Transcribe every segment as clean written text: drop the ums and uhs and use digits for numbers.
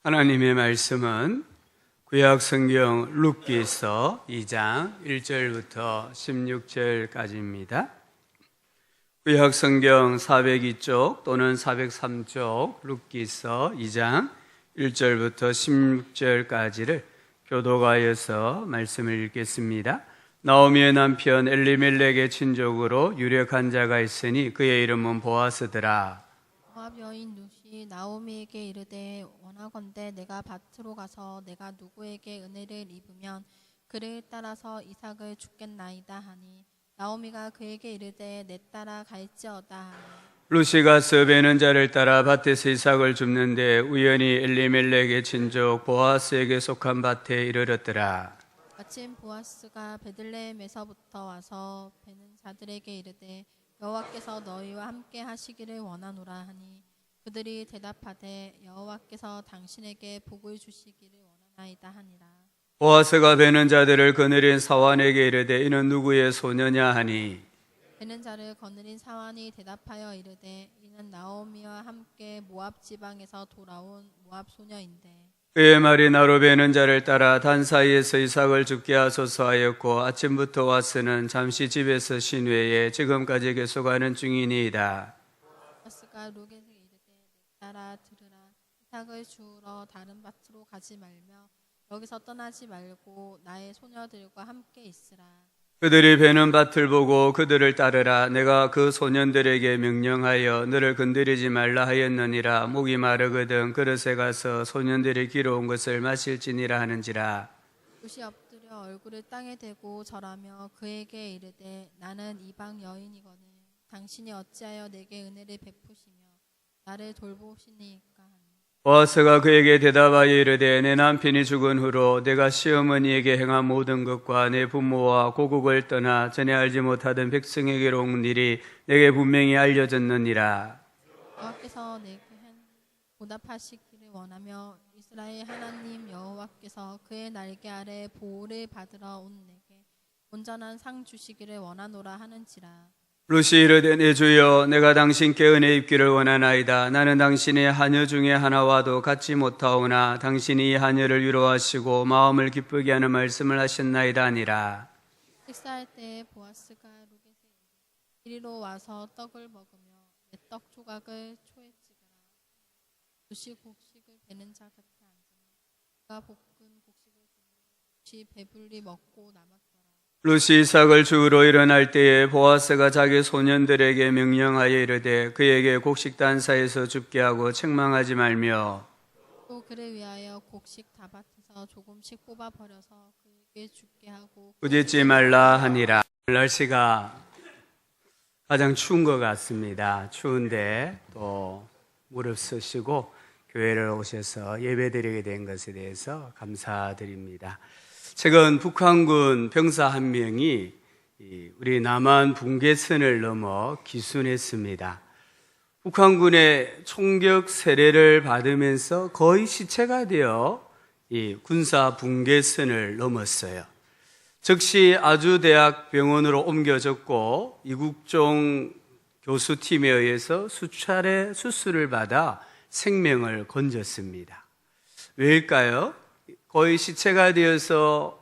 하나님의 말씀은 구약 성경 룻기서 2장 1절부터 16절까지입니다. 구약 성경 402쪽 또는 403쪽 룻기서 2장 1절부터 16절까지를 교독하여서 말씀을 읽겠습니다. 나오미의 남편 엘리멜렉의 친족으로 유력한 자가 있으니 그의 이름은 보아스더라. 모압 여인 룻이 나오미에게 이르되 원하건대 내가 밭으로 가서 내가 누구에게 은혜를 입으면 그를 따라서 이삭을 죽겠나이다 하니 나오미가 그에게 이르되 내 따라 갈지어다 하니 룻이 가서 베는 자를 따라 밭에서 이삭을 줍는데 우연히 엘리멜렉의 친족 보아스에게 속한 밭에 이르렀더라. 마침 보아스가 베들레헴에서부터 와서 베는 자들에게 이르되 여호와께서 너희와 함께 하시기를 원하노라 하니 그들이 대답하되 여호와께서 당신에게 복을 주시기를 원하나이다 하니라. 보아스가 베는 자들을 거느린 사환에게 이르되 이는 누구의 소녀냐 하니 베는 자를 거느린 사환이 대답하여 이르되 이는 나오미와 함께 모압 지방에서 돌아온 모압 소녀인데 그의 말이 나로 베는 자를 따라 단 사이에서 이삭을 죽게 하소서 하였고 아침부터 와서는 잠시 집에서 쉰 후에 지금까지 계속하는 중이니이다. 보아스가 룻에게 이르되 내 따라 들으라. 이삭을 주우러 다른 밭으로 가지 말며 여기서 떠나지 말고 나의 소녀들과 함께 있으라. 그들이 베는 밭을 보고 그들을 따르라. 내가 그 소년들에게 명령하여 너를 건드리지 말라 하였느니라. 목이 마르거든 그릇에 가서 소년들이 기러온 것을 마실지니라 하는지라. 룻이 엎드려 얼굴을 땅에 대고 절하며 그에게 이르되 나는 이방 여인이거늘 당신이 어찌하여 내게 은혜를 베푸시며 나를 돌보시니까 하니 보아스가 그에게 대답하여 이르되 내 남편이 죽은 후로 내가 시어머니에게 행한 모든 것과 내 부모와 고국을 떠나 전에 알지 못하던 백성에게로 온 일이 내게 분명히 알려졌느니라. 여호와께서 내게 보답하시기를 원하며 이스라엘 하나님 여호와께서 그의 날개 아래 보호를 받으러 온 내게 온전한 상 주시기를 원하노라 하는지라. 룻이 이르되 내 주여 내가 당신께 은혜 입기를 원하나이다. 나는 당신의 하녀 중에 하나와도 같지 못하오나 당신이 이 하녀를 위로하시고 마음을 기쁘게 하는 말씀을 하셨나이다 하니라. 식사할 때에 보아스가 룻에게 이리로 와서 떡을 먹으며 내 떡 조각을 초에 찍으라. 룻이 곡식을 베는 자 곁에 앉으며 그가 볶은 곡식을 주니 룻이 배불리 먹고 남았더라. 룻이 이삭을 주우러 일어날 때에 보아스가 자기 소년들에게 명령하여 이르되 그에게 곡식 단사에서 줍게 하고 책망하지 말며 또 그를 위하여 곡식 다밭에서 조금씩 뽑아 버려서 그에게 죽게 하고 꾸짖지 말라 하니라. 날씨가 가장 추운 것 같습니다. 추운데 또 무릎 쓰시고 교회를 오셔서 예배드리게 된 것에 대해서 감사드립니다. 최근 북한군 병사 한 명이 우리 남한 붕괴선을 넘어 기순했습니다. 북한군의 총격 세례를 받으면서 거의 시체가 되어 이 군사 붕괴선을 넘었어요. 즉시 아주대학 병원으로 옮겨졌고 이국종 교수팀에 의해서 수차례 수술을 받아 생명을 건졌습니다. 왜일까요? 거의 시체가 되어서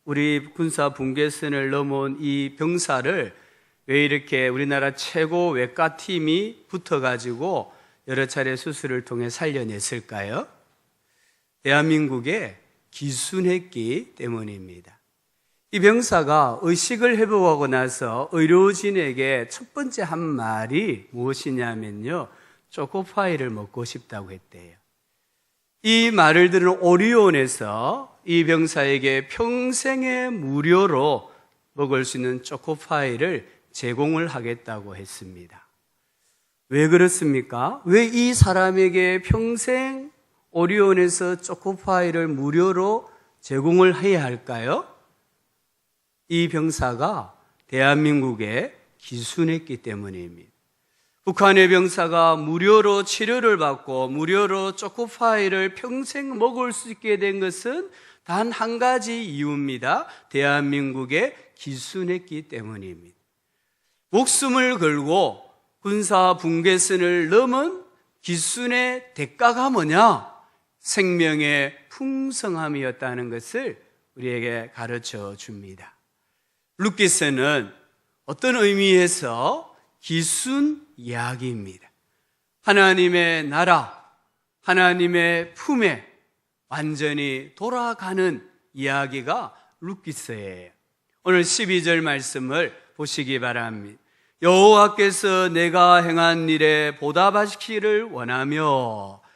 우리 군사 붕괴선을 넘어온 이 병사를 왜 이렇게 우리나라 최고 외과팀이 붙어가지고 여러 차례 수술을 통해 살려냈을까요? 대한민국에 기순했기 때문입니다. 이 병사가 의식을 회복하고 나서 의료진에게 첫 번째 한 말이 무엇이냐면요, 초코파이를 먹고 싶다고 했대요. 이 말을 들은 오리온에서 이 병사에게 평생의 무료로 먹을 수 있는 초코파이를 제공을 하겠다고 했습니다. 왜 그렇습니까? 왜 이 사람에게 평생 오리온에서 초코파이를 무료로 제공을 해야 할까요? 이 병사가 대한민국에 기순했기 때문입니다. 북한의 병사가 무료로 치료를 받고 무료로 초코파이를 평생 먹을 수 있게 된 것은 단 한 가지 이유입니다. 대한민국에 기순했기 때문입니다. 목숨을 걸고 군사 붕괴선을 넘은 기순의 대가가 뭐냐? 생명의 풍성함이었다는 것을 우리에게 가르쳐 줍니다. 룻기서는 어떤 의미에서 기순 이야기입니다. 하나님의 나라, 하나님의 품에 완전히 돌아가는 이야기가 룻기서예요. 오늘 12절 말씀을 보시기 바랍니다. 여호와께서 내가 행한 일에 보답하시기를 원하며,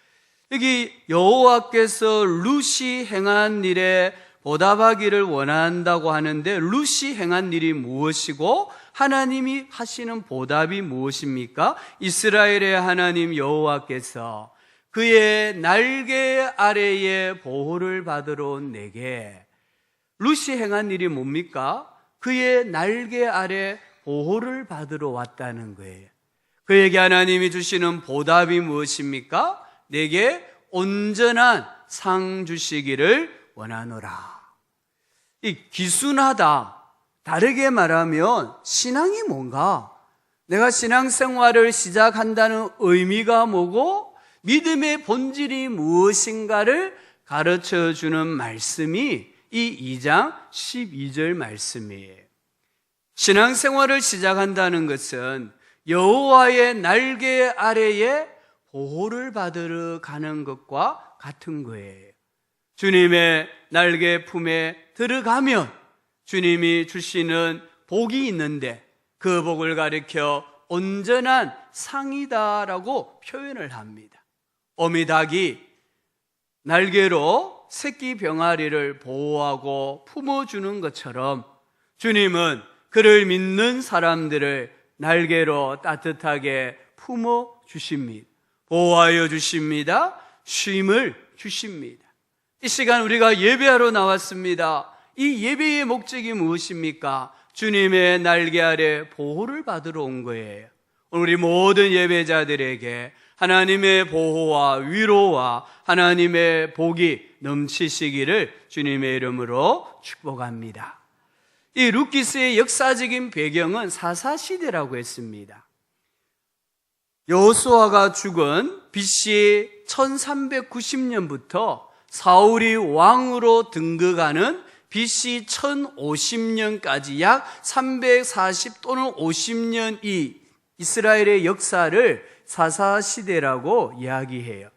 여기 여호와께서 룻이 행한 일에 보답하기를 원한다고 하는데, 룻이 행한 일이 무엇이고 하나님이 하시는 보답이 무엇입니까? 이스라엘의 하나님 여호와께서 그의 날개 아래에 보호를 받으러 온 내게, 룻이 행한 일이 뭡니까? 그의 날개 아래 보호를 받으러 왔다는 거예요. 그에게 하나님이 주시는 보답이 무엇입니까? 내게 온전한 상 주시기를 원하노라. 이 기순하다, 다르게 말하면 신앙이 뭔가, 내가 신앙생활을 시작한다는 의미가 뭐고 믿음의 본질이 무엇인가를 가르쳐주는 말씀이 이 2장 12절 말씀이에요. 신앙생활을 시작한다는 것은 여호와의 날개 아래에 보호를 받으러 가는 것과 같은 거예요. 주님의 날개 품에 들어가면 주님이 주시는 복이 있는데, 그 복을 가리켜 온전한 상이다라고 표현을 합니다. 어미닭이 날개로 새끼 병아리를 보호하고 품어주는 것처럼 주님은 그를 믿는 사람들을 날개로 따뜻하게 품어주십니다. 보호하여 주십니다. 쉼을 주십니다. 이 시간 우리가 예배하러 나왔습니다. 이 예배의 목적이 무엇입니까? 주님의 날개 아래 보호를 받으러 온 거예요. 우리 모든 예배자들에게 하나님의 보호와 위로와 하나님의 복이 넘치시기를 주님의 이름으로 축복합니다. 이 룻기서의 역사적인 배경은 사사시대라고 했습니다. 여호수아가 죽은 BC 1390년부터 사울이 왕으로 등극하는 BC 1050년까지 약 340 또는 50년 이 이스라엘의 역사를 사사시대라고 이야기해요.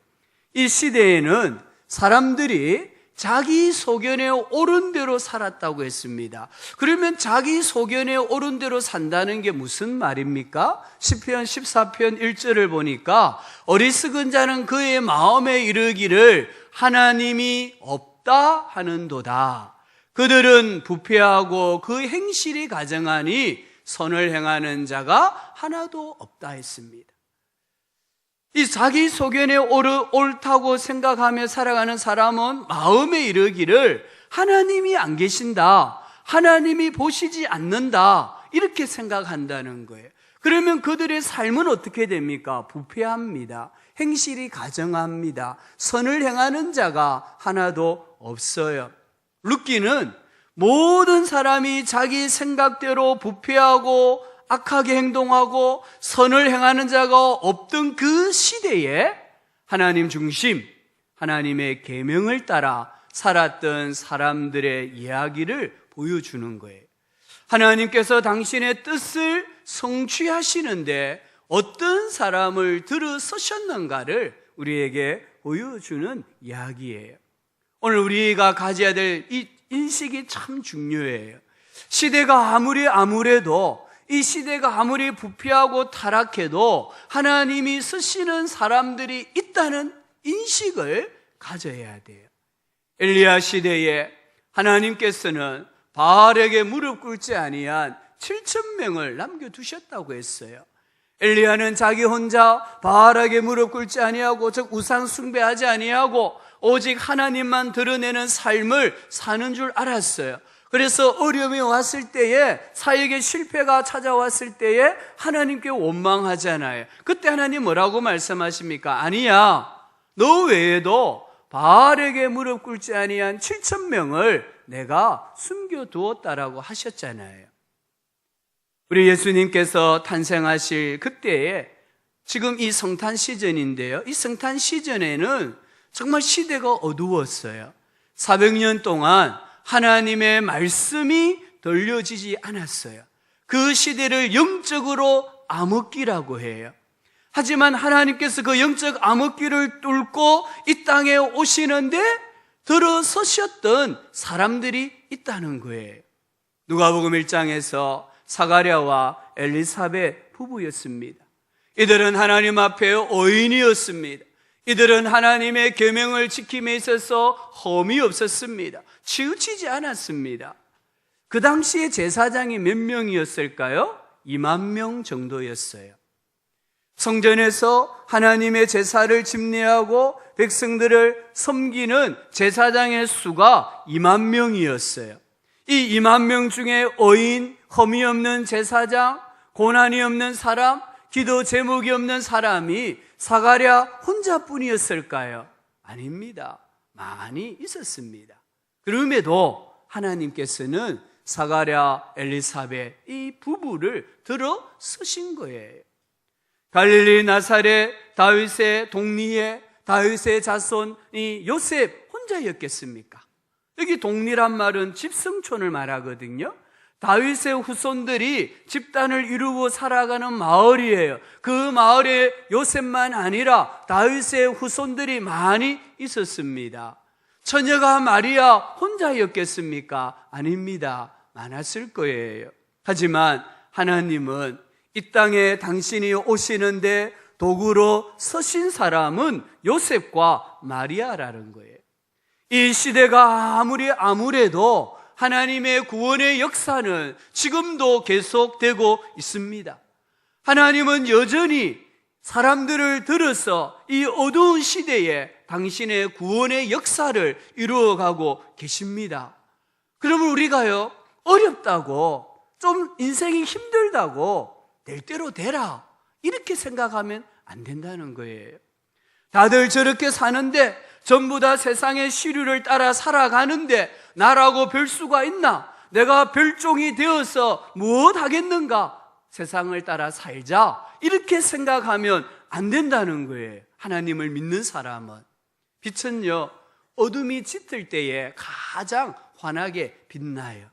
이 시대에는 사람들이 자기 소견에 옳은 대로 살았다고 했습니다. 그러면 자기 소견에 옳은 대로 산다는 게 무슨 말입니까? 시편 14편 1절을 보니까 어리석은 자는 그의 마음에 이르기를 하나님이 없다 하는도다. 그들은 부패하고 그 행실이 가증하니 선을 행하는 자가 하나도 없다 했습니다. 이 자기 소견에 옳다고 생각하며 살아가는 사람은 마음에 이르기를 하나님이 안 계신다, 하나님이 보시지 않는다, 이렇게 생각한다는 거예요. 그러면 그들의 삶은 어떻게 됩니까? 부패합니다. 행실이 가증합니다. 선을 행하는 자가 하나도 없어요. 룻기는 모든 사람이 자기 생각대로 부패하고 악하게 행동하고 선을 행하는 자가 없던 그 시대에 하나님 중심, 하나님의 계명을 따라 살았던 사람들의 이야기를 보여주는 거예요. 하나님께서 당신의 뜻을 성취하시는데 어떤 사람을 들어서셨는가를 우리에게 보여주는 이야기예요. 오늘 우리가 가져야 될 이 인식이 참 중요해요. 시대가 아무래도 이 시대가 아무리 부패하고 타락해도 하나님이 쓰시는 사람들이 있다는 인식을 가져야 돼요. 엘리야 시대에 하나님께서는 바알에게 무릎 꿇지 아니한 7,000명을 남겨두셨다고 했어요. 엘리야는 자기 혼자 바알에게 무릎 꿇지 아니하고 즉 우상 숭배하지 아니하고 오직 하나님만 드러내는 삶을 사는 줄 알았어요. 그래서 어려움이 왔을 때에, 사역의 실패가 찾아왔을 때에 하나님께 원망하잖아요. 그때 하나님 뭐라고 말씀하십니까? 아니야, 너 외에도 바알에게 무릎 꿇지 아니한 7,000명을 내가 숨겨두었다라고 하셨잖아요. 우리 예수님께서 탄생하실 그때에 지금 이 성탄 시즌인데요, 이 성탄 시즌에는 정말 시대가 어두웠어요. 400년 동안 하나님의 말씀이 들려지지 않았어요. 그 시대를 영적으로 암흑기라고 해요. 하지만 하나님께서 그 영적 암흑기를 뚫고 이 땅에 오시는데 들어서셨던 사람들이 있다는 거예요. 누가복음 1장에서 사가랴와 엘리사벳 부부였습니다. 이들은 하나님 앞에 의인이었습니다. 이들은 하나님의 계명을 지킴에 있어서 험이 없었습니다. 치우치지 않았습니다. 그 당시에 제사장이 몇 명이었을까요? 2만 명 정도였어요. 성전에서 하나님의 제사를 집례하고 백성들을 섬기는 제사장의 수가 2만 명이었어요. 이 2만 명 중에 의인, 험이 없는 제사장, 고난이 없는 사람, 기도 제목이 없는 사람이 사가랴 혼자뿐이었을까요? 아닙니다. 많이 있었습니다. 그럼에도 하나님께서는 사가랴, 엘리사벳 이 부부를 들어 쓰신 거예요. 갈릴리 나사렛 다윗의 동리에 다윗의 자손이 요셉 혼자였겠습니까? 여기 동리란 말은 집성촌을 말하거든요. 다윗의 후손들이 집단을 이루고 살아가는 마을이에요. 그 마을에 요셉만 아니라 다윗의 후손들이 많이 있었습니다. 처녀가 마리아 혼자였겠습니까? 아닙니다. 많았을 거예요. 하지만 하나님은 이 땅에 당신이 오시는데 도구로 서신 사람은 요셉과 마리아라는 거예요. 이 시대가 아무리 암울해도 하나님의 구원의 역사는 지금도 계속되고 있습니다. 하나님은 여전히 사람들을 들어서 이 어두운 시대에 당신의 구원의 역사를 이루어가고 계십니다. 그러면 우리가요, 어렵다고, 좀 인생이 힘들다고 될 대로 되라 이렇게 생각하면 안 된다는 거예요. 다들 저렇게 사는데 전부 다 세상의 시류를 따라 살아가는데 나라고 별 수가 있나? 내가 별종이 되어서 무엇 하겠는가? 세상을 따라 살자 이렇게 생각하면 안 된다는 거예요. 하나님을 믿는 사람은. 빛은요, 어둠이 짙을 때에 가장 환하게 빛나요.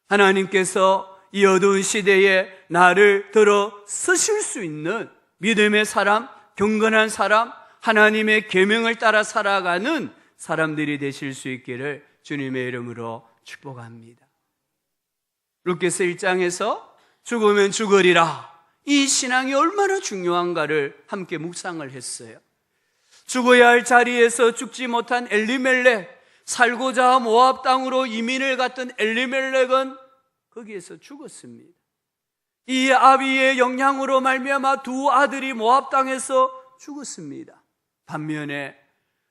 하나님께서 이 어두운 시대에 나를 들어 쓰실 수 있는 믿음의 사람, 경건한 사람, 하나님의 계명을 따라 살아가는 사람들이 되실 수 있기를 주님의 이름으로 축복합니다. 루카서 1장에서 죽으면 죽으리라, 이 신앙이 얼마나 중요한가를 함께 묵상을 했어요. 죽어야 할 자리에서 죽지 못한 엘리멜렉, 살고자 모압 땅으로 이민을 갔던 엘리멜렉은 거기에서 죽었습니다. 이 아비의 영향으로 말미암아 두 아들이 모압 땅에서 죽었습니다. 반면에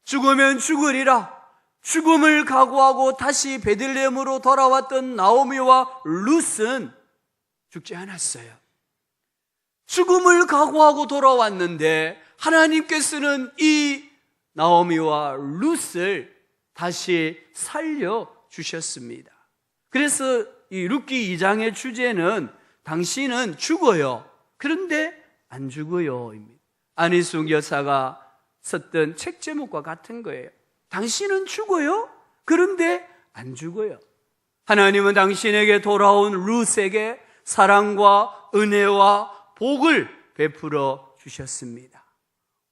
죽으면 죽으리라, 죽음을 각오하고 다시 베들레헴으로 돌아왔던 나오미와 룻은 죽지 않았어요. 죽음을 각오하고 돌아왔는데 하나님께서는 이 나오미와 룻을 다시 살려주셨습니다. 그래서 이 룻기 2장의 주제는 당신은 죽어요, 그런데 안 죽어요 입니다. 안희숙 여사가 썼던 책 제목과 같은 거예요. 당신은 죽어요, 그런데 안 죽어요. 하나님은 당신에게 돌아온 룻에게 사랑과 은혜와 복을 베풀어 주셨습니다.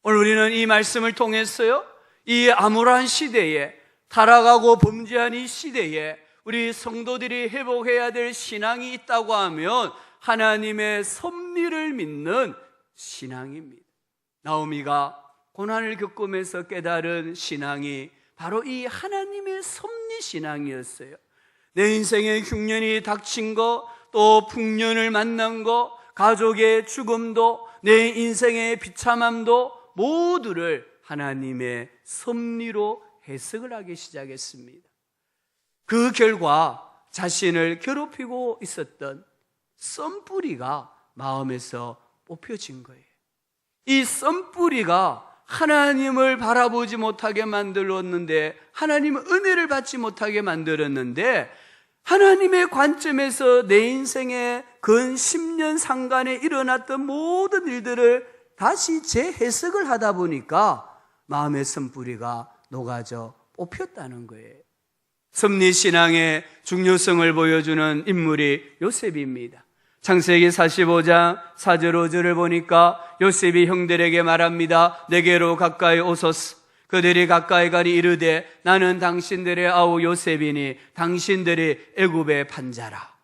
오늘 우리는 이 말씀을 통해서요, 이 암울한 시대에, 타락하고 범죄한 이 시대에 우리 성도들이 회복해야 될 신앙이 있다고 하면 하나님의 섭리를 믿는 신앙입니다. 나오미가 고난을 겪으면서 깨달은 신앙이 바로 이 하나님의 섭리 신앙이었어요. 내 인생의 흉년이 닥친 거, 또 풍년을 만난 거, 가족의 죽음도, 내 인생의 비참함도 모두를 하나님의 섭리로 해석을 하기 시작했습니다. 그 결과 자신을 괴롭히고 있었던 썬뿌리가 마음에서 뽑혀진 거예요. 이 썬뿌리가 하나님을 바라보지 못하게 만들었는데, 하나님의 은혜를 받지 못하게 만들었는데, 하나님의 관점에서 내 인생의 근 10년 상간에 일어났던 모든 일들을 다시 재해석을 하다 보니까 마음의 선뿌리가 녹아져 뽑혔다는 거예요. 섭리신앙의 중요성을 보여주는 인물이 요셉입니다. 창세기 45장 4절 5절을 보니까 요셉이 형들에게 말합니다. 내게로 가까이 오소서. 그들이 가까이 가니 이르되 나는 당신들의 아우 요셉이니 당신들이 애굽의 판자라.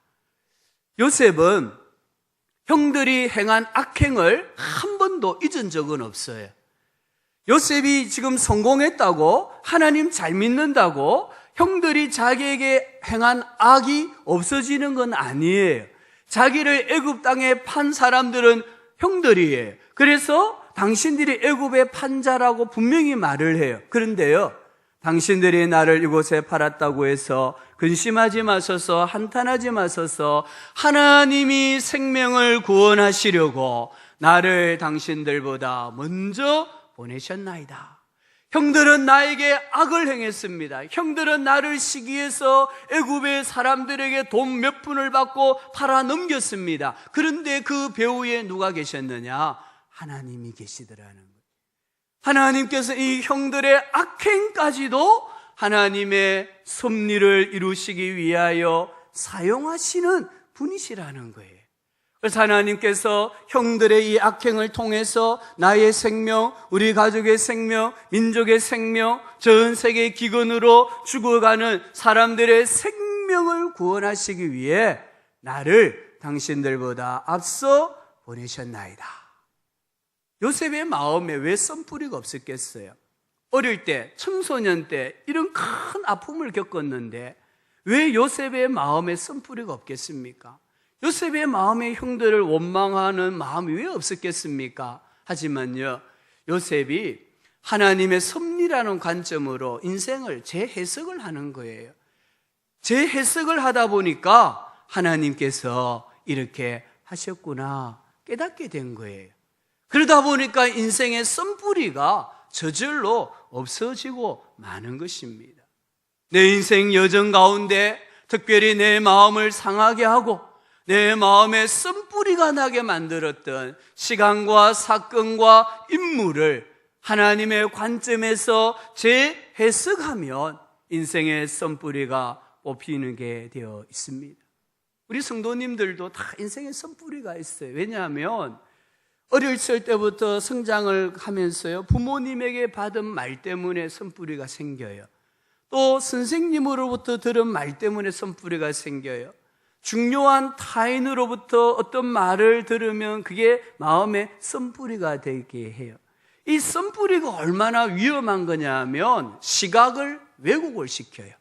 요셉은 형들이 행한 악행을 한 번도 잊은 적은 없어요. 요셉이 지금 성공했다고, 하나님 잘 믿는다고 형들이 자기에게 행한 악이 없어지는 건 아니에요. 자기를 애굽 땅에 판 사람들은 형들이에요. 그래서 당신들이 애굽의 판자라고 분명히 말을 해요. 그런데요, 당신들이 나를 이곳에 팔았다고 해서 근심하지 마소서, 한탄하지 마소서. 하나님이 생명을 구원하시려고 나를 당신들보다 먼저 보내셨나이다. 형들은 나에게 악을 행했습니다. 형들은 나를 시기해서 애굽의 사람들에게 돈 몇 푼을 받고 팔아 넘겼습니다. 그런데 그 배후에 누가 계셨느냐? 하나님이 계시더라는 거예요. 하나님께서 이 형들의 악행까지도 하나님의 섭리를 이루시기 위하여 사용하시는 분이시라는 거예요. 그래서 하나님께서 형들의 이 악행을 통해서 나의 생명, 우리 가족의 생명, 민족의 생명, 전 세계 기근으로 죽어가는 사람들의 생명을 구원하시기 위해 나를 당신들보다 앞서 보내셨나이다. 요셉의 마음에 왜 썬뿌리가 없었겠어요? 어릴 때, 청소년 때 이런 큰 아픔을 겪었는데 왜 요셉의 마음에 썬뿌리가 없겠습니까? 요셉의 마음에 형들을 원망하는 마음이 왜 없었겠습니까? 하지만요, 요셉이 하나님의 섭리라는 관점으로 인생을 재해석을 하는 거예요. 재해석을 하다 보니까 하나님께서 이렇게 하셨구나 깨닫게 된 거예요. 그러다 보니까 인생의 썬뿌리가 저절로 없어지고 마는 것입니다. 내 인생 여정 가운데 특별히 내 마음을 상하게 하고 내 마음에 썬뿌리가 나게 만들었던 시간과 사건과 인물을 하나님의 관점에서 재해석하면 인생의 썬뿌리가 뽑히는 게 되어 있습니다. 우리 성도님들도 다 인생의 썬뿌리가 있어요. 왜냐하면 어렸을 때부터 성장을 하면서요, 부모님에게 받은 말 때문에 썬뿌리가 생겨요. 또 선생님으로부터 들은 말 때문에 썬뿌리가 생겨요. 중요한 타인으로부터 어떤 말을 들으면 그게 마음에 썬뿌리가 되게 해요. 이 썬뿌리가 얼마나 위험한 거냐 하면 시각을 왜곡을 시켜요.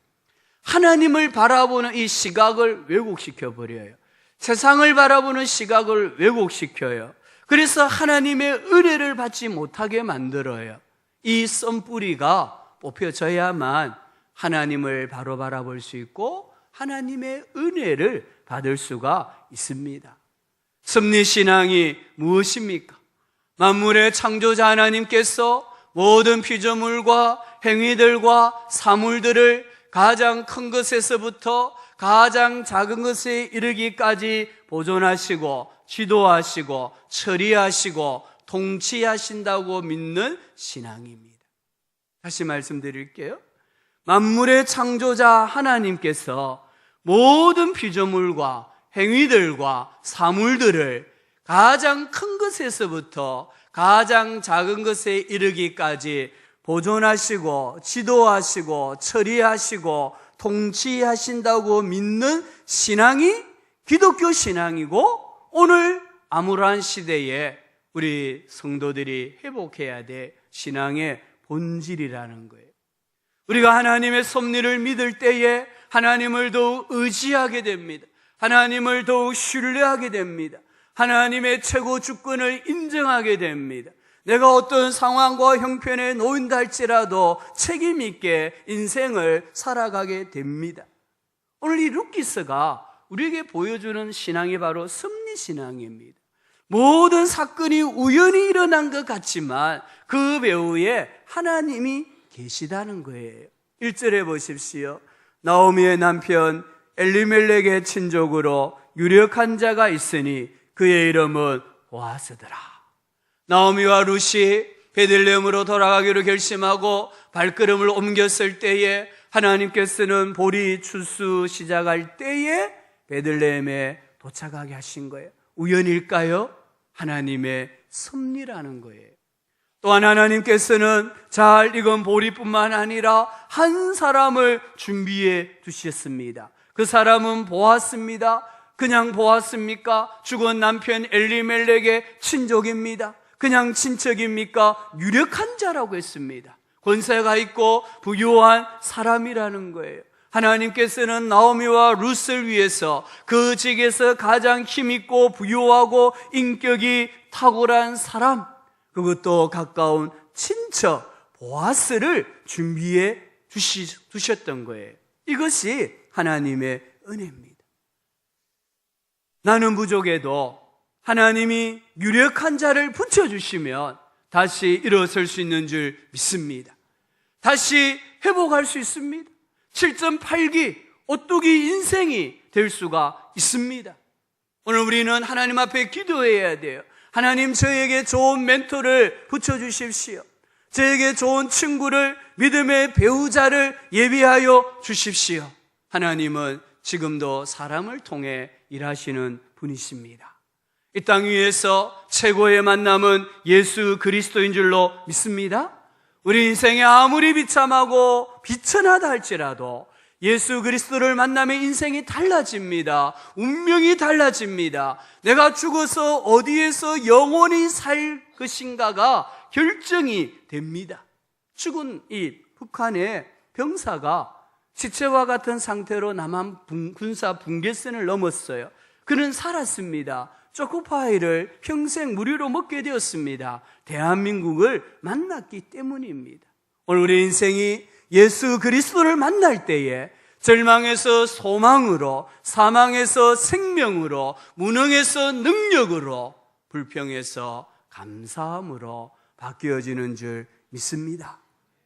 하나님을 바라보는 이 시각을 왜곡시켜 버려요. 세상을 바라보는 시각을 왜곡시켜요. 그래서 하나님의 은혜를 받지 못하게 만들어요. 이 썬뿌리가 뽑혀져야만 하나님을 바로 바라볼 수 있고 하나님의 은혜를 받을 수가 있습니다. 섭리신앙이 무엇입니까? 만물의 창조자 하나님께서 모든 피조물과 행위들과 사물들을 가장 큰 것에서부터 가장 작은 것에 이르기까지 보존하시고 지도하시고 처리하시고 통치하신다고 믿는 신앙입니다. 다시 말씀드릴게요. 만물의 창조자 하나님께서 모든 피조물과 행위들과 사물들을 가장 큰 것에서부터 가장 작은 것에 이르기까지 보존하시고 지도하시고 처리하시고 통치하신다고 믿는 신앙이 기독교 신앙이고 오늘 암울한 시대에 우리 성도들이 회복해야 될 신앙의 본질이라는 거예요. 우리가 하나님의 섭리를 믿을 때에 하나님을 더욱 의지하게 됩니다. 하나님을 더욱 신뢰하게 됩니다. 하나님의 최고 주권을 인정하게 됩니다. 내가 어떤 상황과 형편에 놓인다 할지라도 책임 있게 인생을 살아가게 됩니다. 오늘 이 루키스가 우리에게 보여주는 신앙이 바로 섭리신앙입니다. 모든 사건이 우연히 일어난 것 같지만 그 배후에 하나님이 계시다는 거예요. 1절에 보십시오. 나오미의 남편 엘리멜렉의 친족으로 유력한 자가 있으니 그의 이름은 보아스더라. 나오미와 룻이 베들레헴으로 돌아가기로 결심하고 발걸음을 옮겼을 때에 하나님께서는 보리 추수 시작할 때에 베들레헴에 도착하게 하신 거예요. 우연일까요? 하나님의 섭리라는 거예요. 또한 하나님께서는 잘 익은 보리뿐만 아니라 한 사람을 준비해 두셨습니다. 그 사람은 보았습니다. 그냥 보았습니까? 죽은 남편 엘리멜렉의 친족입니다. 그냥 친척입니까? 유력한 자라고 했습니다. 권세가 있고 부유한 사람이라는 거예요. 하나님께서는 나오미와 룻을 위해서 그 직에서 가장 힘있고 부유하고 인격이 탁월한 사람, 그것도 가까운 친척 보아스를 준비해 두셨던 거예요. 이것이 하나님의 은혜입니다. 나는 부족해도 하나님이 유력한 자를 붙여주시면 다시 일어설 수 있는 줄 믿습니다. 다시 회복할 수 있습니다. 7.8기 오뚜기 인생이 될 수가 있습니다. 오늘 우리는 하나님 앞에 기도해야 돼요. 하나님, 저에게 좋은 멘토를 붙여주십시오. 저에게 좋은 친구를, 믿음의 배우자를 예비하여 주십시오. 하나님은 지금도 사람을 통해 일하시는 분이십니다. 이 땅 위에서 최고의 만남은 예수 그리스도인 줄로 믿습니다. 우리 인생에 아무리 비참하고 비천하다 할지라도 예수 그리스도를 만나면 인생이 달라집니다. 운명이 달라집니다. 내가 죽어서 어디에서 영원히 살 것인가가 결정이 됩니다. 죽은 이 북한의 병사가 시체와 같은 상태로 남한 군사 붕괴선을 넘었어요. 그는 살았습니다. 초코파이를 평생 무료로 먹게 되었습니다. 대한민국을 만났기 때문입니다. 오늘 우리 인생이 예수 그리스도를 만날 때에 절망에서 소망으로, 사망에서 생명으로, 무능에서 능력으로, 불평에서 감사함으로 바뀌어지는 줄 믿습니다.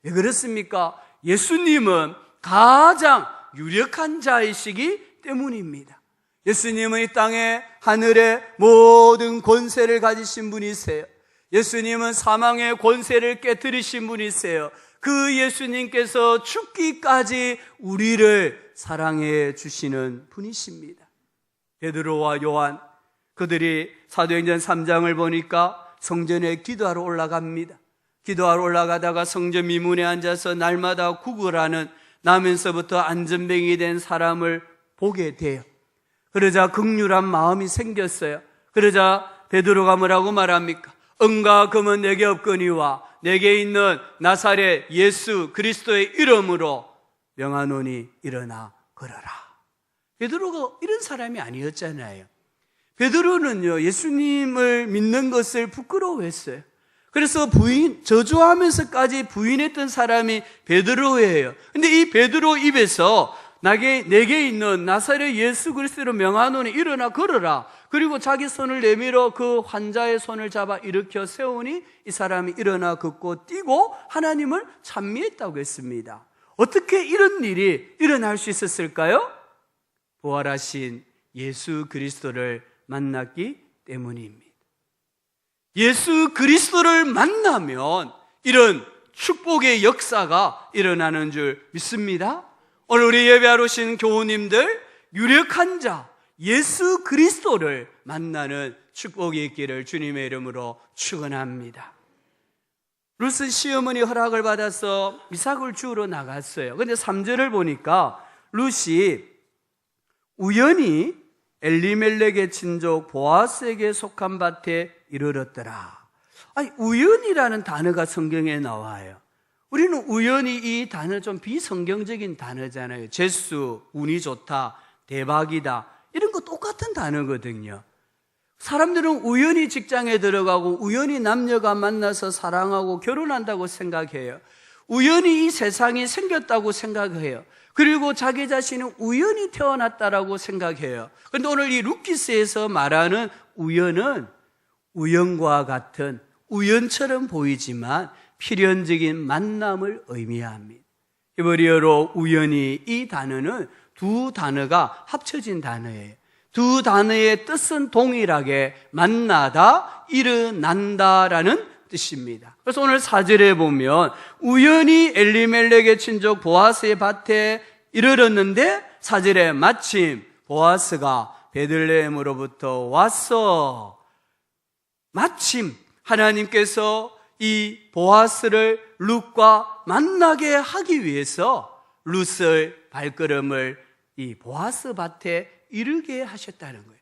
왜 그렇습니까? 예수님은 가장 유력한 자이시기 때문입니다. 예수님은 이 땅에 하늘의 모든 권세를 가지신 분이세요. 예수님은 사망의 권세를 깨뜨리신 분이세요. 그 예수님께서 죽기까지 우리를 사랑해 주시는 분이십니다. 베드로와 요한, 그들이 사도행전 3장을 보니까 성전에 기도하러 올라갑니다. 기도하러 올라가다가 성전 미문에 앉아서 날마다 구걸하는, 나면서부터 안전뱅이 된 사람을 보게 돼요. 그러자 극률한 마음이 생겼어요. 그러자 베드로가 뭐라고 말합니까? 은과 금은 내게 없거니와 내게 있는 나사렛 예수 그리스도의 이름으로 명하노니 일어나 걸어라. 베드로가 이런 사람이 아니었잖아요. 베드로는요, 예수님을 믿는 것을 부끄러워했어요. 그래서 저주하면서까지 부인했던 사람이 베드로예요. 근데 이 베드로 입에서 내게 있는 나사렛 예수 그리스도로 명하노니 일어나 걸어라. 그리고 자기 손을 내밀어 그 환자의 손을 잡아 일으켜 세우니 이 사람이 일어나 걷고 뛰고 하나님을 찬미했다고 했습니다. 어떻게 이런 일이 일어날 수 있었을까요? 부활하신 예수 그리스도를 만났기 때문입니다. 예수 그리스도를 만나면 이런 축복의 역사가 일어나는 줄 믿습니다. 오늘 우리 예배하러 오신 교우님들, 유력한 자 예수 그리스도를 만나는 축복이 있기를 주님의 이름으로 축원합니다. 룻은 시어머니 허락을 받아서 이삭을 주우러 나갔어요. 그런데 3절을 보니까 룻이 우연히 엘리멜렉의 친족 보아스에게 속한 밭에 이르렀더라. 아니, 우연이라는 단어가 성경에 나와요. 우리는 우연히 이 단어 좀 비성경적인 단어잖아요. 재수, 운이 좋다, 대박이다, 이런 거 똑같은 단어거든요. 사람들은 우연히 직장에 들어가고 우연히 남녀가 만나서 사랑하고 결혼한다고 생각해요. 우연히 이 세상이 생겼다고 생각해요. 그리고 자기 자신은 우연히 태어났다라고 생각해요. 그런데 오늘 이 루키스에서 말하는 우연은 우연과 같은, 우연처럼 보이지만 필연적인 만남을 의미합니다. 히브리어로 우연히, 이 단어는 두 단어가 합쳐진 단어예요. 두 단어의 뜻은 동일하게 만나다, 일어난다라는 뜻입니다. 그래서 오늘 4절에 보면 우연히 엘리멜렉의 친족 보아스의 밭에 이르렀는데 4절에 마침 보아스가 베들레헴으로부터 왔어. 마침 하나님께서 이 보아스를 룻과 만나게 하기 위해서 룻의 발걸음을 이 보아스 밭에 이르게 하셨다는 거예요.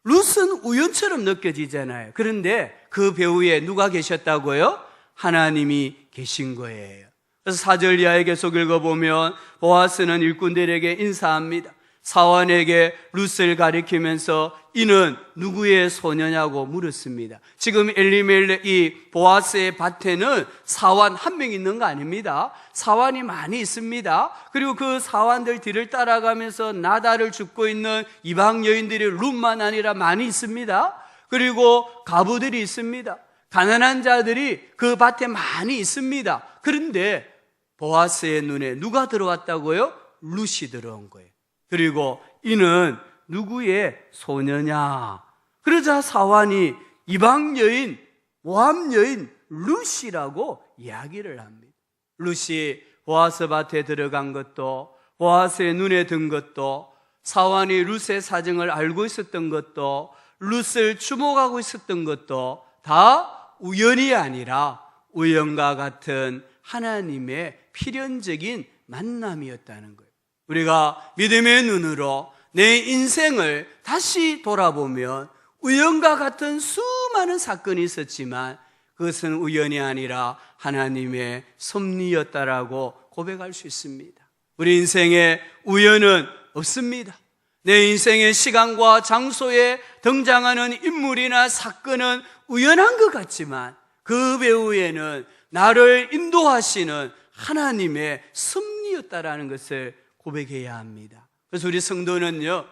룻은 우연처럼 느껴지잖아요. 그런데 그 배후에 누가 계셨다고요? 하나님이 계신 거예요. 그래서 4절 이하에 계속 읽어보면 보아스는 일꾼들에게 인사합니다. 사환에게 룻을 가리키면서 이는 누구의 소녀냐고 물었습니다. 지금 엘리멜렉 이 보아스의 밭에는 사환 한 명 있는 거 아닙니다. 사환이 많이 있습니다. 그리고 그 사환들 뒤를 따라가면서 나다를 줍고 있는 이방 여인들이 룻만 아니라 많이 있습니다. 그리고 가부들이 있습니다. 가난한 자들이 그 밭에 많이 있습니다. 그런데 보아스의 눈에 누가 들어왔다고요? 룻이 들어온 거예요. 그리고 이는 누구의 소녀냐? 그러자 사환이 이방 여인, 모압 여인 룻이라고 이야기를 합니다. 룻이 보아스 밭에 들어간 것도, 보아스의 눈에 든 것도, 사환이 룻의 사정을 알고 있었던 것도, 룻을 주목하고 있었던 것도 다 우연이 아니라 우연과 같은 하나님의 필연적인 만남이었다는 거예요. 우리가 믿음의 눈으로 내 인생을 다시 돌아보면 우연과 같은 수많은 사건이 있었지만 그것은 우연이 아니라 하나님의 섭리였다라고 고백할 수 있습니다. 우리 인생에 우연은 없습니다. 내 인생의 시간과 장소에 등장하는 인물이나 사건은 우연한 것 같지만 그 배후에는 나를 인도하시는 하나님의 섭리였다라는 것을 고백해야 합니다. 그래서 우리 성도는요,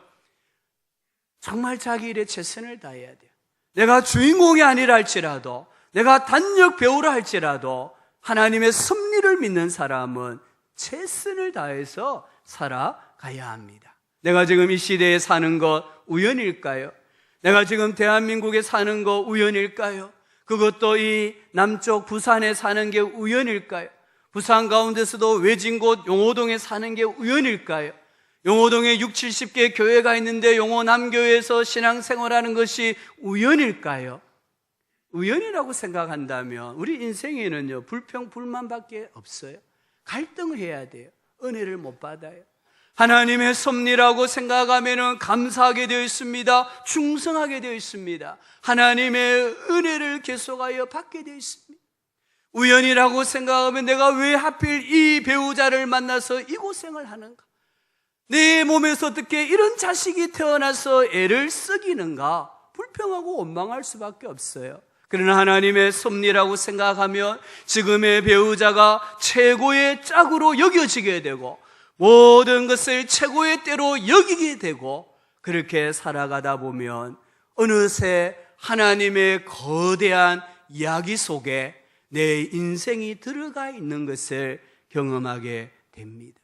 정말 자기 일에 최선을 다해야 돼요. 내가 주인공이 아니라 할지라도, 내가 단역 배우라 할지라도 하나님의 섭리를 믿는 사람은 최선을 다해서 살아가야 합니다. 내가 지금 이 시대에 사는 것 우연일까요? 내가 지금 대한민국에 사는 것 우연일까요? 그것도 이 남쪽 부산에 사는 게 우연일까요? 부산 가운데서도 외진 곳 용호동에 사는 게 우연일까요? 용호동에 60, 70개 교회가 있는데 용호남교회에서 신앙생활하는 것이 우연일까요? 우연이라고 생각한다면 우리 인생에는요, 불평, 불만밖에 없어요. 갈등을 해야 돼요. 은혜를 못 받아요. 하나님의 섭리라고 생각하면 감사하게 되어 있습니다. 충성하게 되어 있습니다. 하나님의 은혜를 계속하여 받게 되어 있습니다. 우연이라고 생각하면 내가 왜 하필 이 배우자를 만나서 이 고생을 하는가? 내 몸에서 어떻게 이런 자식이 태어나서 애를 썩이는가? 불평하고 원망할 수밖에 없어요. 그러나 하나님의 섭리라고 생각하면 지금의 배우자가 최고의 짝으로 여겨지게 되고 모든 것을 최고의 때로 여기게 되고 그렇게 살아가다 보면 어느새 하나님의 거대한 이야기 속에 내 인생이 들어가 있는 것을 경험하게 됩니다.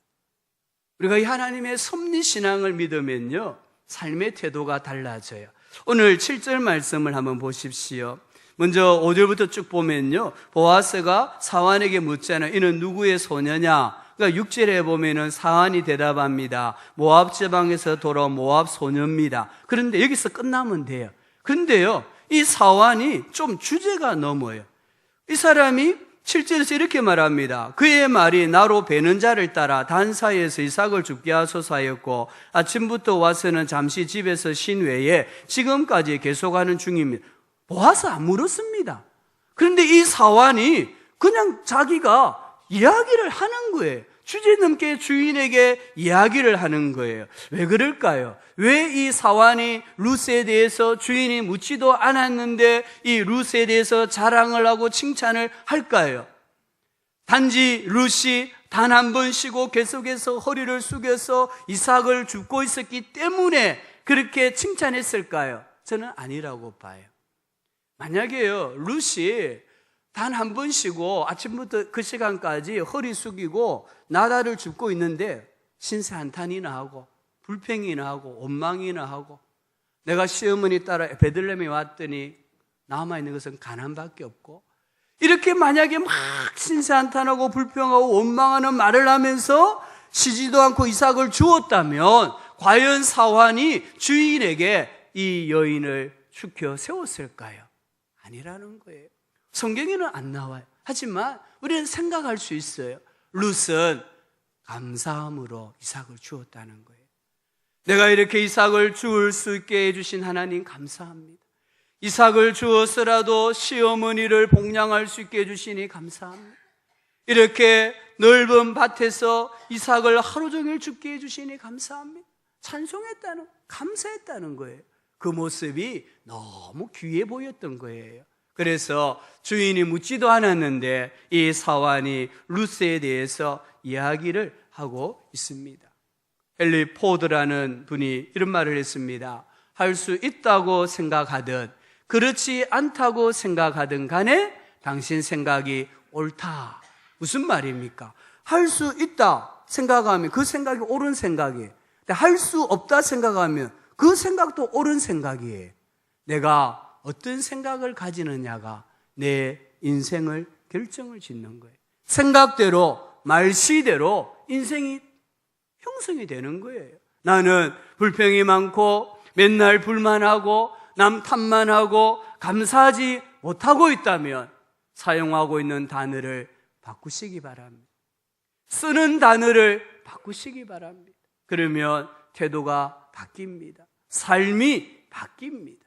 우리가 이 하나님의 섭리신앙을 믿으면요, 삶의 태도가 달라져요. 오늘 7절 말씀을 한번 보십시오. 먼저 5절부터 쭉 보면요, 보아스가 사환에게 묻잖아요. 이는 누구의 소녀냐? 그러니까 6절에 보면은 사환이 대답합니다. 모압 지방에서 돌아온 모압 소녀입니다. 그런데 여기서 끝나면 돼요. 근데요, 이 사환이 좀 주제가 넘어요. 이 사람이 7절에서 이렇게 말합니다. 그의 말이 나로 베는 자를 따라 단 사이에서 이삭을 죽게 하소서 하였고 아침부터 와서는 잠시 집에서 쉰 외에 지금까지 계속하는 중입니다. 보아스 안 물었습니다. 그런데 이 사환이 그냥 자기가 이야기를 하는 거예요. 주제넘게 주인에게 이야기를 하는 거예요. 왜 그럴까요? 왜 이 사환이 룻에 대해서 주인이 묻지도 않았는데 이 룻에 대해서 자랑을 하고 칭찬을 할까요? 단지 룻이 단 한 번 쉬고 계속해서 허리를 숙여서 이삭을 줍고 있었기 때문에 그렇게 칭찬했을까요? 저는 아니라고 봐요. 만약에요, 룻이 단 한 번 쉬고 아침부터 그 시간까지 허리 숙이고 나다를 줍고 있는데 신세 한탄이나 하고 불평이나 하고 원망이나 하고 내가 시어머니 따라 베들레헴에 왔더니 남아있는 것은 가난밖에 없고 이렇게 만약에 막 신세한탄하고 불평하고 원망하는 말을 하면서 쉬지도 않고 이삭을 주었다면 과연 사환이 주인에게 이 여인을 축혀 세웠을까요? 아니라는 거예요. 성경에는 안 나와요. 하지만 우리는 생각할 수 있어요. 룻은 감사함으로 이삭을 주었다는 거예요. 내가 이렇게 이삭을 주울 수 있게 해주신 하나님 감사합니다. 이삭을 주었으라도 시어머니를 복양할 수 있게 해주시니 감사합니다. 이렇게 넓은 밭에서 이삭을 하루 종일 죽게 해주시니 감사합니다. 찬송했다는, 감사했다는 거예요. 그 모습이 너무 귀해 보였던 거예요. 그래서 주인이 묻지도 않았는데 이 사환이 룻에 대해서 이야기를 하고 있습니다. 헨리 포드라는 분이 이런 말을 했습니다. 할 수 있다고 생각하든 그렇지 않다고 생각하든 간에 당신 생각이 옳다. 무슨 말입니까? 할 수 있다 생각하면 그 생각이 옳은 생각이에요. 할 수 없다 생각하면 그 생각도 옳은 생각이에요. 내가 어떤 생각을 가지느냐가 내 인생을 결정을 짓는 거예요. 생각대로, 말시대로 인생이 형성이 되는 거예요. 나는 불평이 많고 맨날 불만하고 남 탓만하고 감사하지 못하고 있다면 사용하고 있는 단어를 바꾸시기 바랍니다. 쓰는 단어를 바꾸시기 바랍니다. 그러면 태도가 바뀝니다. 삶이 바뀝니다.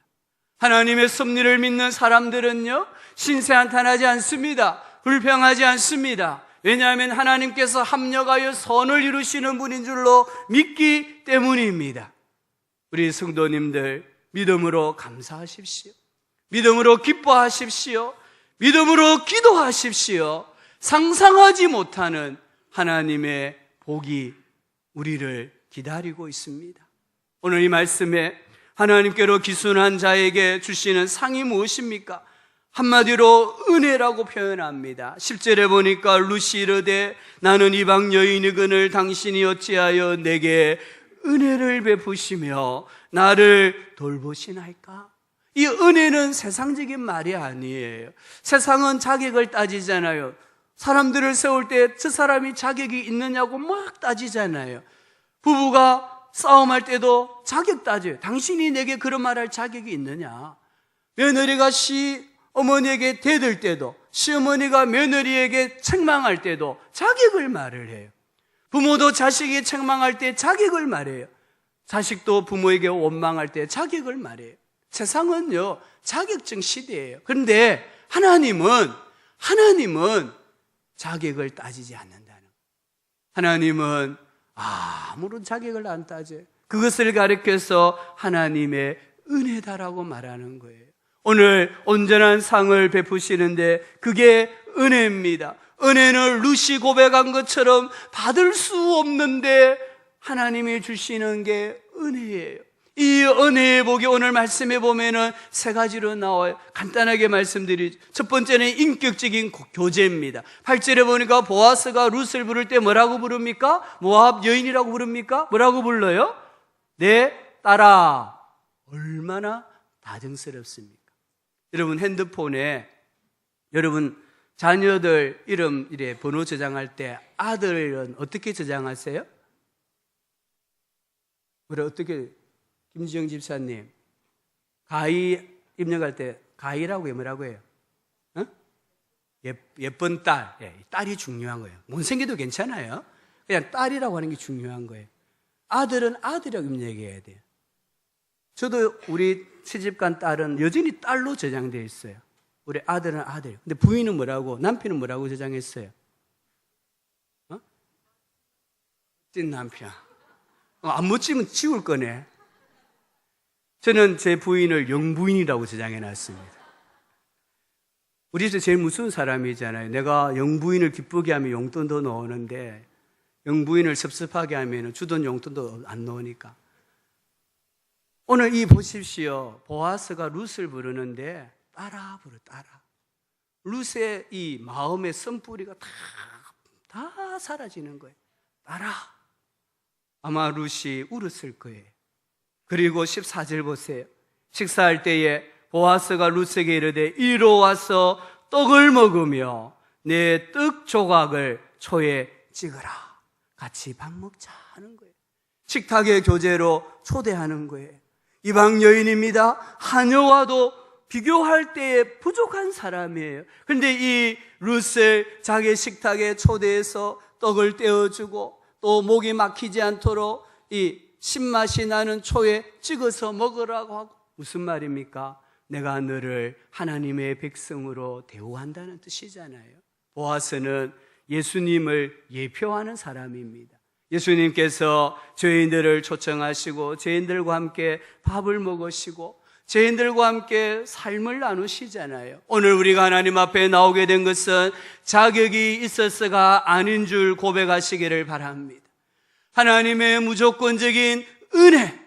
하나님의 섭리를 믿는 사람들은요, 신세한탄하지 않습니다. 불평하지 않습니다. 왜냐하면 하나님께서 합력하여 선을 이루시는 분인 줄로 믿기 때문입니다. 우리 성도님들 믿음으로 감사하십시오. 믿음으로 기뻐하십시오. 믿음으로 기도하십시오. 상상하지 못하는 하나님의 복이 우리를 기다리고 있습니다. 오늘 이 말씀에 하나님께로 기순한 자에게 주시는 상이 무엇입니까? 한마디로 은혜라고 표현합니다. 10절에 보니까 룻이 이르되 나는 이방 여인이거늘 당신이 어찌하여 내게 은혜를 베푸시며 나를 돌보시나이까? 이 은혜는 세상적인 말이 아니에요. 세상은 자격을 따지잖아요. 사람들을 세울 때 저 사람이 자격이 있느냐고 막 따지잖아요. 부부가 싸움할 때도 자격 따져요. 당신이 내게 그런 말할 자격이 있느냐? 며느리가 시어머니에게 대들 때도, 시어머니가 며느리에게 책망할 때도 자격을 말을 해요. 부모도 자식이 책망할 때 자격을 말해요. 자식도 부모에게 원망할 때 자격을 말해요. 세상은요, 자격증 시대예요. 그런데 하나님은 자격을 따지지 않는다는 거예요. 하나님은 아무런 자격을 안 따져요. 그것을 가리켜서 하나님의 은혜다라고 말하는 거예요. 오늘 온전한 상을 베푸시는데 그게 은혜입니다. 은혜는 룻이 고백한 것처럼 받을 수 없는데 하나님이 주시는 게 은혜예요. 이 은혜의 복이 오늘 말씀해 보면은 세 가지로 나와요. 간단하게 말씀드리죠. 첫 번째는 인격적인 교제입니다. 8절에 보니까 보아스가 룻을 부를 때 뭐라고 부릅니까? 모압 여인이라고 부릅니까? 뭐라고 불러요? 내 딸아. 얼마나 다정스럽습니까? 여러분 핸드폰에 여러분 자녀들 이름 이래 번호 저장할 때 아들은 어떻게 저장하세요? 그래 어떻게 김지영 집사님 가희 입력할 때 가희라고 해 뭐라고 해요? 어? 예쁜 딸. 딸이 중요한 거예요. 못생겨도 괜찮아요. 그냥 딸이라고 하는 게 중요한 거예요. 아들은 아들이라고 입력해야 돼요. 저도 우리 시집간 딸은 여전히 딸로 저장되어 있어요. 우리 아들은 아들. 근데 부인은 뭐라고, 남편은 뭐라고 저장했어요? 멋진 남편. 안 멋지면 지울 거네. 저는 제 부인을 영부인이라고 저장해놨습니다. 우리 집에서 제일 무서운 사람이잖아요. 내가 영부인을 기쁘게 하면 용돈도 넣었는데 영부인을 섭섭하게 하면 주던 용돈도 안 넣으니까. 오늘 이 보십시오. 보아스가 룻을 부르는데 따라 부르 따라. 룻의 이 마음의 선뿌리가 다 사라지는 거예요. 따라. 아마 룻이 울었을 거예요. 그리고 14절 보세요. 식사할 때에 보아스가 룻에게 이르되 이리로 와서 떡을 먹으며 내 떡 조각을 초에 찍어라. 같이 밥 먹자 하는 거예요. 식탁의 교제로 초대하는 거예요. 이방 여인입니다. 하녀와도 비교할 때에 부족한 사람이에요. 그런데 이 룻을 자기 식탁에 초대해서 떡을 떼어주고 또 목이 막히지 않도록 이 신맛이 나는 초에 찍어서 먹으라고 하고, 무슨 말입니까? 내가 너를 하나님의 백성으로 대우한다는 뜻이잖아요. 보아스는 예수님을 예표하는 사람입니다. 예수님께서 죄인들을 초청하시고 죄인들과 함께 밥을 먹으시고 죄인들과 함께 삶을 나누시잖아요. 오늘 우리가 하나님 앞에 나오게 된 것은 자격이 있어서가 아닌 줄 고백하시기를 바랍니다. 하나님의 무조건적인 은혜,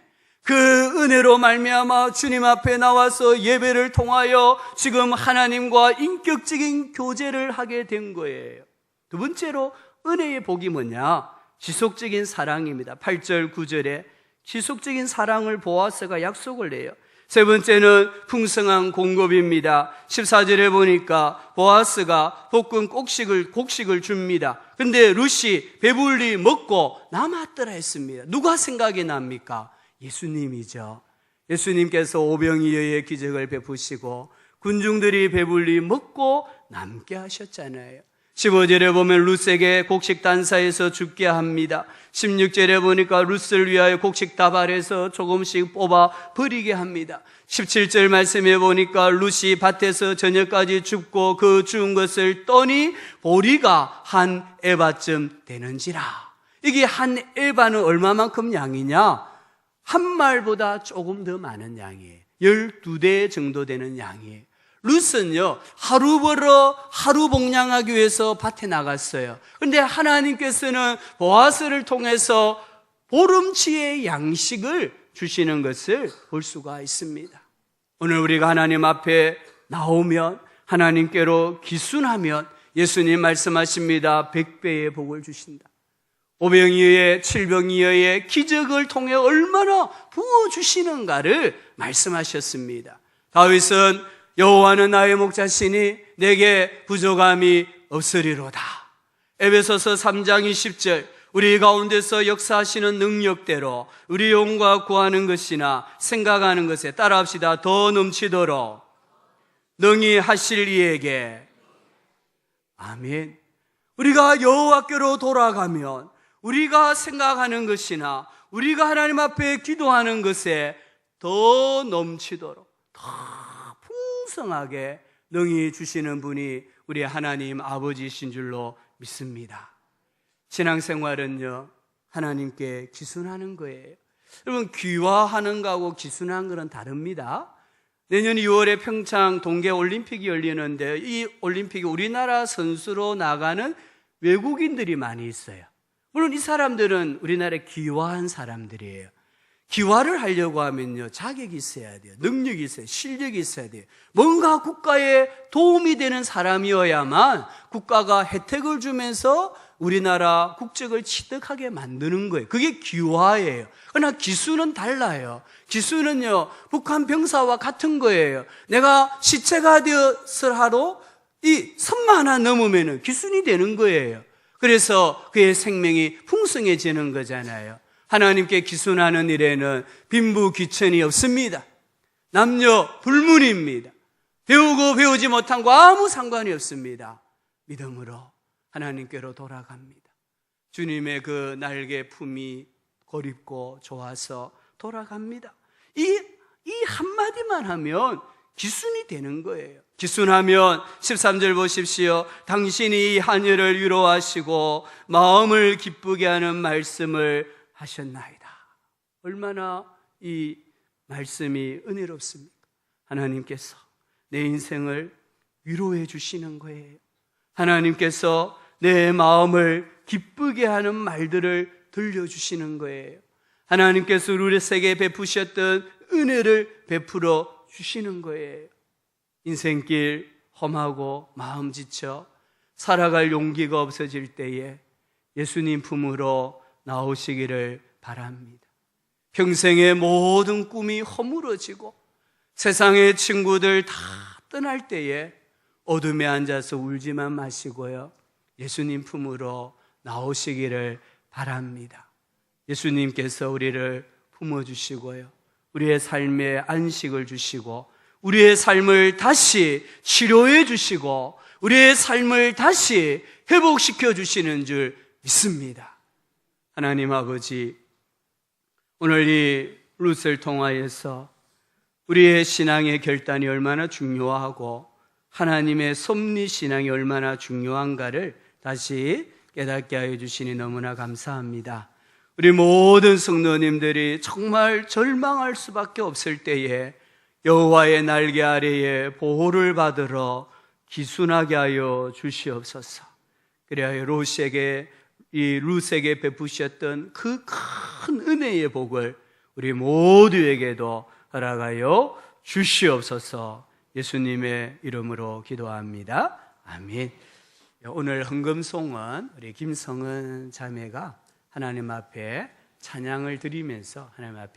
그 은혜로 말미암아 주님 앞에 나와서 예배를 통하여 지금 하나님과 인격적인 교제를 하게 된 거예요. 두 번째로 은혜의 복이 뭐냐? 지속적인 사랑입니다. 8절 9절에 지속적인 사랑을 보아스가 약속을 해요. 세 번째는 풍성한 공급입니다. 14절에 보니까 보아스가 볶은 곡식을 줍니다. 근데 룻이 배불리 먹고 남았더라 했습니다. 누가 생각이 납니까? 예수님이죠. 예수님께서 오병이어의 기적을 베푸시고 군중들이 배불리 먹고 남게 하셨잖아요. 15절에 보면 룻에게 곡식 단사에서 죽게 합니다. 16절에 보니까 룻을 위하여 곡식 다발에서 조금씩 뽑아 버리게 합니다. 17절 말씀에 보니까 룻이 밭에서 저녁까지 줍고 그 주운 것을 떠니 보리가 한 에바쯤 되는지라. 이게 한 에바는 얼마만큼 양이냐? 한 말보다 조금 더 많은 양이에요. 12대 정도 되는 양이에요. 룻은요, 하루 벌어 하루 복량하기 위해서 밭에 나갔어요. 그런데 하나님께서는 보아스를 통해서 보름치의 양식을 주시는 것을 볼 수가 있습니다. 오늘 우리가 하나님 앞에 나오면, 하나님께로 기순하면 예수님 말씀하십니다. 100배의 복을 주신다. 오병이어의 칠병이어의 기적을 통해 얼마나 부어주시는가를 말씀하셨습니다. 다윗은 여호와는 나의 목자시니 내게 부족함이 없으리로다. 에베소서 3장 20절, 우리 가운데서 역사하시는 능력대로 우리 영과 구하는 것이나 생각하는 것에 따라합시다. 더 넘치도록 능히 하실 이에게. 아멘. 우리가 여호와께로 돌아가면 우리가 생각하는 것이나 우리가 하나님 앞에 기도하는 것에 더 넘치도록, 더 풍성하게 능히 주시는 분이 우리 하나님 아버지이신 줄로 믿습니다. 신앙생활은요, 하나님께 기순하는 거예요. 여러분, 귀화하는 거하고 기순하는 거는 다릅니다. 내년 2월에 평창 동계올림픽이 열리는데 이 올림픽에 우리나라 선수로 나가는 외국인들이 많이 있어요. 물론 이 사람들은 우리나라에 귀화한 사람들이에요. 귀화를 하려고 하면요, 자격이 있어야 돼요. 능력이 있어야 돼요. 실력이 있어야 돼요. 뭔가 국가에 도움이 되는 사람이어야만 국가가 혜택을 주면서 우리나라 국적을 취득하게 만드는 거예요. 그게 귀화예요. 그러나 기수는 달라요. 기수는요, 북한 병사와 같은 거예요. 내가 시체가 되었을 하루 이 선만 하나 넘으면 기순이 되는 거예요. 그래서 그의 생명이 풍성해지는 거잖아요. 하나님께 기순하는 일에는 빈부귀천이 없습니다. 남녀 불문입니다. 배우고 배우지 못한 거 아무 상관이 없습니다. 믿음으로 하나님께로 돌아갑니다. 주님의 그 날개 품이 고립고 좋아서 돌아갑니다. 이 한마디만 하면 기순이 되는 거예요. 기순하면 13절 보십시오. 당신이 이 하늘을 위로하시고 마음을 기쁘게 하는 말씀을 하셨나이다. 얼마나 이 말씀이 은혜롭습니까? 하나님께서 내 인생을 위로해 주시는 거예요. 하나님께서 내 마음을 기쁘게 하는 말들을 들려주시는 거예요. 하나님께서 룻에게 베푸셨던 은혜를 베풀어 주시는 거예요. 인생길 험하고 마음 지쳐 살아갈 용기가 없어질 때에 예수님 품으로 나오시기를 바랍니다. 평생의 모든 꿈이 허물어지고 세상의 친구들 다 떠날 때에 어둠에 앉아서 울지만 마시고요, 예수님 품으로 나오시기를 바랍니다. 예수님께서 우리를 품어주시고요, 우리의 삶에 안식을 주시고 우리의 삶을 다시 치료해 주시고 우리의 삶을 다시 회복시켜 주시는 줄 믿습니다. 하나님 아버지, 오늘 이 룻을 통하여서 우리의 신앙의 결단이 얼마나 중요하고 하나님의 섭리신앙이 얼마나 중요한가를 다시 깨닫게 하여 주시니 너무나 감사합니다. 우리 모든 성도님들이 정말 절망할 수밖에 없을 때에 여호와의 날개 아래에 보호를 받으러 기순하게 하여 주시옵소서. 그래야 룻에게 베푸셨던 그 큰 은혜의 복을 우리 모두에게도 허락하여 주시옵소서. 예수님의 이름으로 기도합니다. 아멘. 오늘 헌금송은 우리 김성은 자매가 하나님 앞에 찬양을 드리면서 하나님 앞에